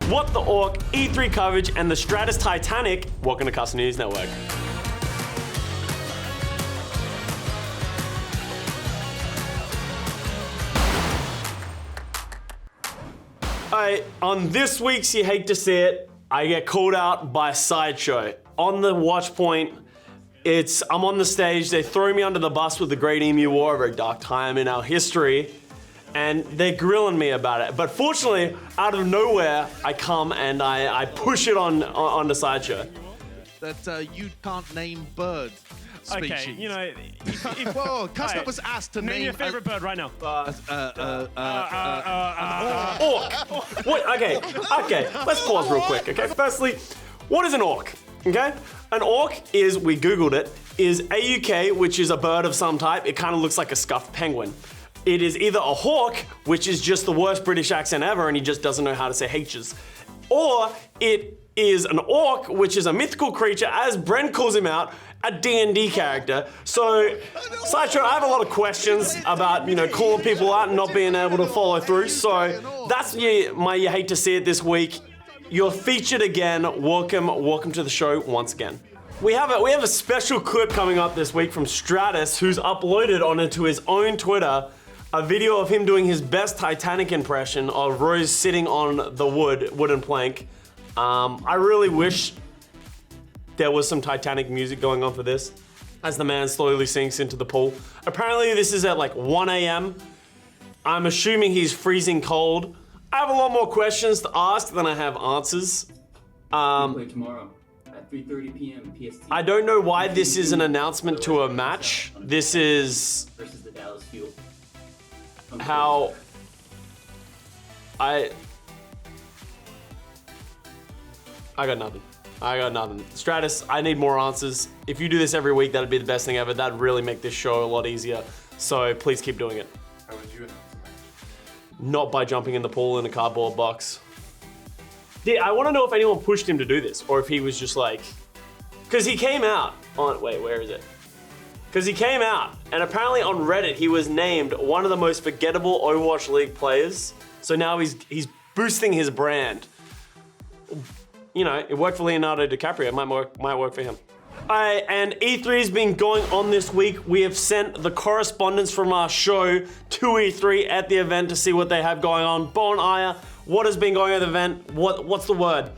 What the Orc, E3 coverage, and the Stratus Titanic. Welcome to Custa News Network. On this week's You Hate to See It, I get called out by Sideshow. On the watch point, I'm on the stage, they throw me under the bus with the Great Emu War, a very dark time in our history, and they're grilling me about it. But fortunately, out of nowhere, I come and I push it on the Sideshow. That you can't name bird species. Okay, you know, Well, Custa was asked to name name your favorite bird right now. Orc. What? Okay, let's pause real quick, okay? Firstly, what is an orc, okay? An orc is, we Googled it, is AUK, which is a bird of some type. It kind of looks like a scuffed penguin. It is either a hawk, which is just the worst British accent ever, and he just doesn't know how to say H's. Or it is an orc, which is a mythical creature, as Brent calls him out, a D&D character. So, Sideshow, I have a lot of questions about, calling people out and not being able to follow through. So, that's my You Hate to See It this week. You're featured again. Welcome to the show once again. We have a special clip coming up this week from Stratus, who's uploaded onto his own Twitter a video of him doing his best Titanic impression of Rose sitting on the wooden plank. I really wish there was some Titanic music going on for this, as the man slowly sinks into the pool. Apparently this is at like 1 a.m. I'm assuming he's freezing cold. I have a lot more questions to ask than I have answers. Play tomorrow at 3:30 p.m. PST. I don't know why this is an announcement to a match. This is versus the Dallas Fuel. how I got nothing. Stratus, I need more answers. If you do this every week, that'd be the best thing ever. That'd really make this show a lot easier. So please keep doing it. How would you announce the match? Not by jumping in the pool in a cardboard box. I want to know if anyone pushed him to do this, or if he was just like, because he came out on, wait, where is it? Because he came out, and apparently on Reddit, he was named one of the most forgettable Overwatch League players. So now he's boosting his brand. It worked for Leonardo DiCaprio. It might work for him. And E3 has been going on this week. We have sent the correspondents from our show to E3 at the event to see what they have going on. Bo and Aya, what has been going on at the event? What's the word?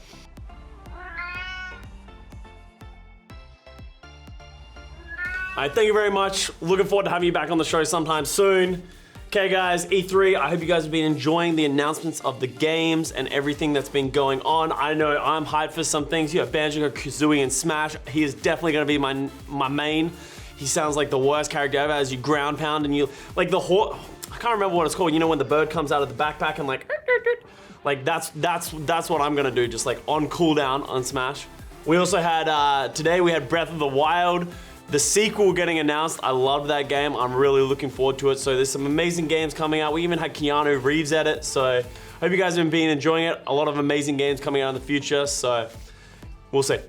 All right, thank you very much. Looking forward to having you back on the show sometime soon. Okay guys, E3, I hope you guys have been enjoying the announcements of the games and everything that's been going on. I know I'm hyped for some things. You have Banjo-Kazooie and Smash. He is definitely gonna be my main. He sounds like the worst character ever as you ground pound and you, like the I can't remember what it's called. When the bird comes out of the backpack and like that's what I'm gonna do, just like on cooldown on Smash. We also had, today we had Breath of the Wild. The sequel getting announced. I love that game. I'm really looking forward to it. So there's some amazing games coming out. We even had Keanu Reeves at it. So hope you guys have been enjoying it. A lot of amazing games coming out in the future. So we'll see.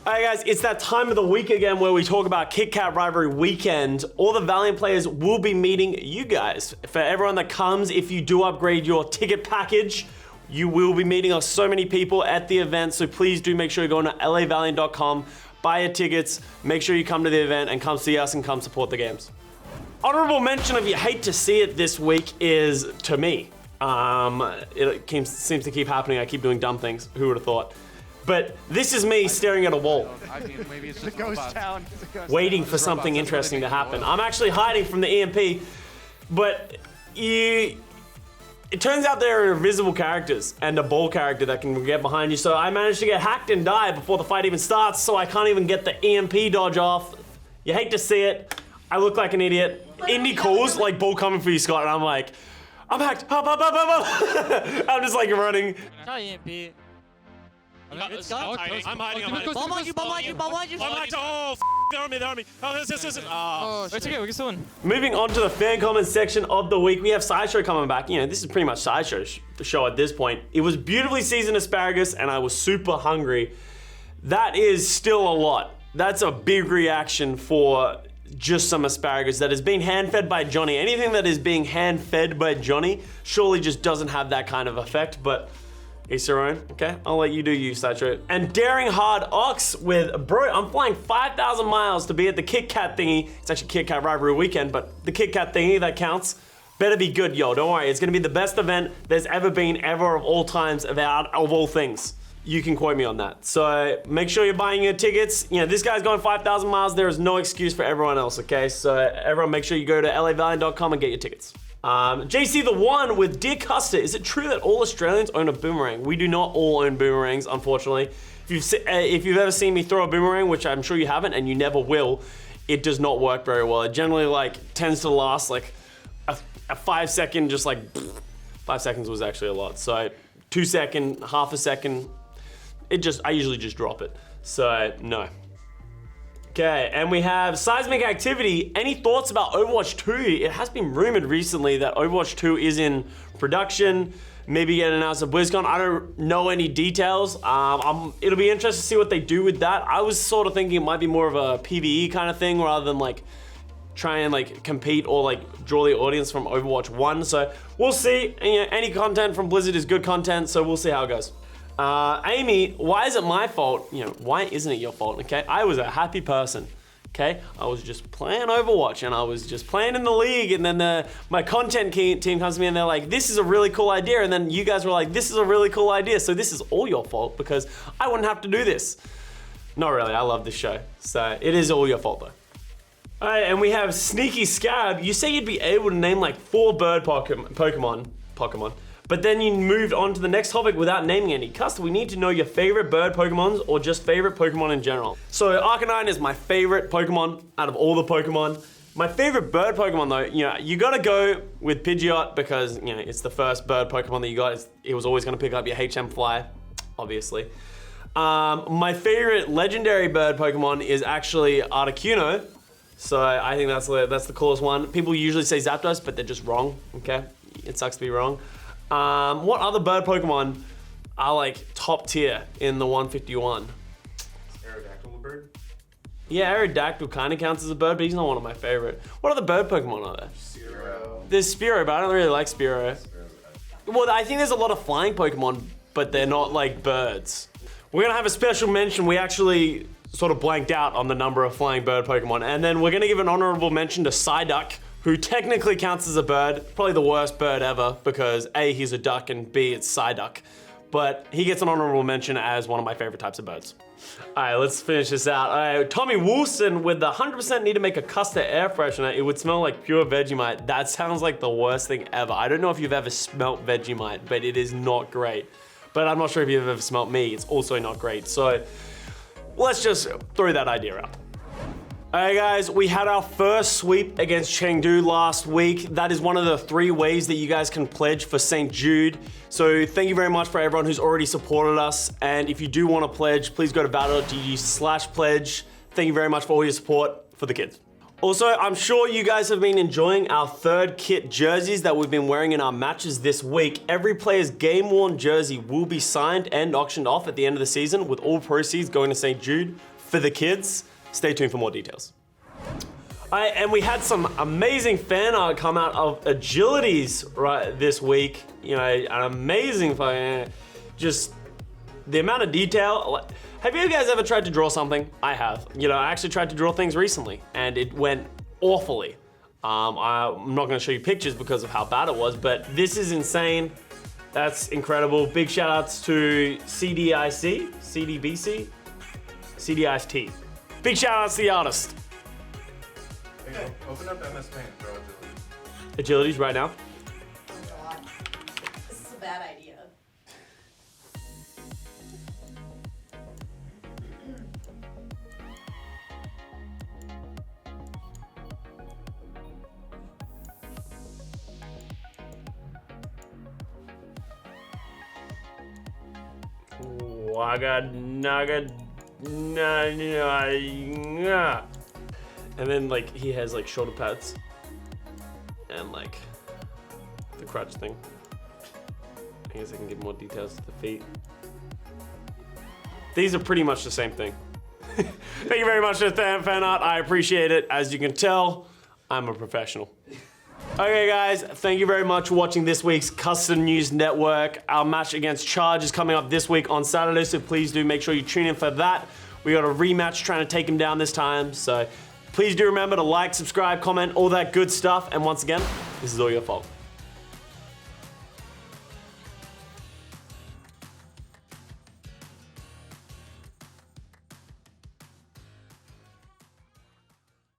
All right guys, it's that time of the week again where we talk about Kat Rivalry weekend. All the Valiant players will be meeting you guys. For everyone that comes, if you do upgrade your ticket package, you will be meeting so many people at the event. So please do make sure you go on to lavaliant.com. Buy your tickets, make sure you come to the event and come see us and come support the games. Honorable mention of You Hate to See It this week is to me. It seems to keep happening. I keep doing dumb things. Who would have thought? But this is me staring at a wall, Maybe it's just ghost town. waiting for something interesting to happen. I'm actually hiding from the EMP, but it turns out there are invisible characters and a ball character that can get behind you. So I managed to get hacked and die before the fight even starts, so I can't even get the EMP dodge off. You hate to see it. I look like an idiot. Indy calls, like, ball coming for you, Scott, and I'm like, I'm hacked. Up. I'm just like running. Not EMP. I'm hiding. Bomb on you. I'm hacked. Oh, they're on me. Oh, this. Oh, it's okay, we can still win. Moving on to the fan comments section of the week, we have Sideshow coming back. This is pretty much Sideshow's show at this point. It was beautifully seasoned asparagus, and I was super hungry. That is still a lot. That's a big reaction for just some asparagus that is being hand-fed by Johnny. Anything that is being hand-fed by Johnny surely just doesn't have that kind of effect, but Each their own, okay? I'll let you do you, Sideshow. And Daring Hard Ox with, bro, I'm flying 5,000 miles to be at the Kit Kat thingy. It's actually Kit Kat Rivalry weekend, but the Kit Kat thingy, that counts. Better be good, yo, don't worry. It's gonna be the best event there's ever been, ever, of all times, of all things. You can quote me on that. So make sure you're buying your tickets. You know, this guy's going 5,000 miles. There is no excuse for everyone else, okay? So everyone make sure you go to lavaliant.com and get your tickets. JC the One with Dear Custa, is it true that all Australians own a boomerang? We do not all own boomerangs, unfortunately. If you've ever seen me throw a boomerang, which I'm sure you haven't and you never will, it does not work very well. It generally like tends to last like a 5 second, just like 5 seconds was actually a lot. So 2 second, half a second, I usually just drop it. So no. Okay, and we have Seismic Activity. Any thoughts about Overwatch 2? It has been rumored recently that Overwatch 2 is in production, maybe get announced at BlizzCon. I don't know any details. It'll be interesting to see what they do with that. I was sort of thinking it might be more of a PvE kind of thing rather than like try and like compete or like draw the audience from Overwatch 1. So we'll see. And, you know, any content from Blizzard is good content, so we'll see how it goes. Amy, why is it my fault? You know, why isn't it your fault, okay? I was a happy person, okay? I was just playing Overwatch and I was just playing in the league, and then my content team comes to me and they're like, this is a really cool idea, and then you guys were like, this is a really cool idea, so this is all your fault because I wouldn't have to do this. Not really, I love this show, so it is all your fault though. All right, and we have Sneaky Scab. You say you'd be able to name like 4 bird Pokemon, but then you moved on to the next topic without naming any. Custa, we need to know your favorite bird Pokemons or just favorite Pokemon in general. So Arcanine is my favorite Pokemon out of all the Pokemon. My favorite bird Pokemon though, you know, you gotta go with Pidgeot because, you know, it's the first bird Pokemon that you got. It was always gonna pick up your HM Fly, obviously. My favorite legendary bird Pokemon is actually Articuno. So I think that's the coolest one. People usually say Zapdos, but they're just wrong, okay? It sucks to be wrong. What other bird Pokemon are like top tier in the 151? Aerodactyl a bird? Yeah, Aerodactyl kind of counts as a bird, but he's not one of my favorite. What other bird Pokemon are there? Spearow. There's Spearow, but I don't really like Spearow. Well, I think there's a lot of flying Pokemon, but they're not like birds. We're gonna have a special mention. We actually sort of blanked out on the number of flying bird Pokemon, and then we're gonna give an honorable mention to Psyduck, who technically counts as a bird, probably the worst bird ever, because A, he's a duck, and B, it's Psyduck. But he gets an honorable mention as one of my favorite types of birds. All right, let's finish this out. Tommy Woolson with the 100% need to make a Custa air freshener. It would smell like pure Vegemite. That sounds like the worst thing ever. I don't know if you've ever smelt Vegemite, but it is not great. But I'm not sure if you've ever smelt me. It's also not great. So let's just throw that idea out. Alright guys, we had our first sweep against Chengdu last week. That is one of the 3 ways that you guys can pledge for St. Jude. So thank you very much for everyone who's already supported us. And if you do want to pledge, please go to battle.gg/pledge. Thank you very much for all your support for the kids. Also, I'm sure you guys have been enjoying our 3rd kit jerseys that we've been wearing in our matches this week. Every player's game-worn jersey will be signed and auctioned off at the end of the season, with all proceeds going to St. Jude for the kids. Stay tuned for more details. And we had some amazing fan art come out of Agilities right this week. You know, an amazing fucking, just the amount of detail. Have you guys ever tried to draw something? I have. You know, I actually tried to draw things recently and it went awfully. I'm not gonna show you pictures because of how bad it was, but this is insane. That's incredible. Big shout outs to CDIC, CDBC, CDIT. Big shout outs to the artist. Hey, open up MS Paint, bro. Agilities right now. Oh god. This is a bad idea. Waga naga na. And then like he has like shoulder pads and like the crutch thing. I guess I can give more details to the feet. These are pretty much the same thing. Thank you very much for the fan art. I appreciate it. As you can tell, I'm a professional. Okay, guys, thank you very much for watching this week's Custa News Network. Our match against Charge is coming up this week on Saturday, so please do make sure you tune in for that. We got a rematch trying to take him down this time, so please do remember to like, subscribe, comment, all that good stuff. And once again, this is all your fault.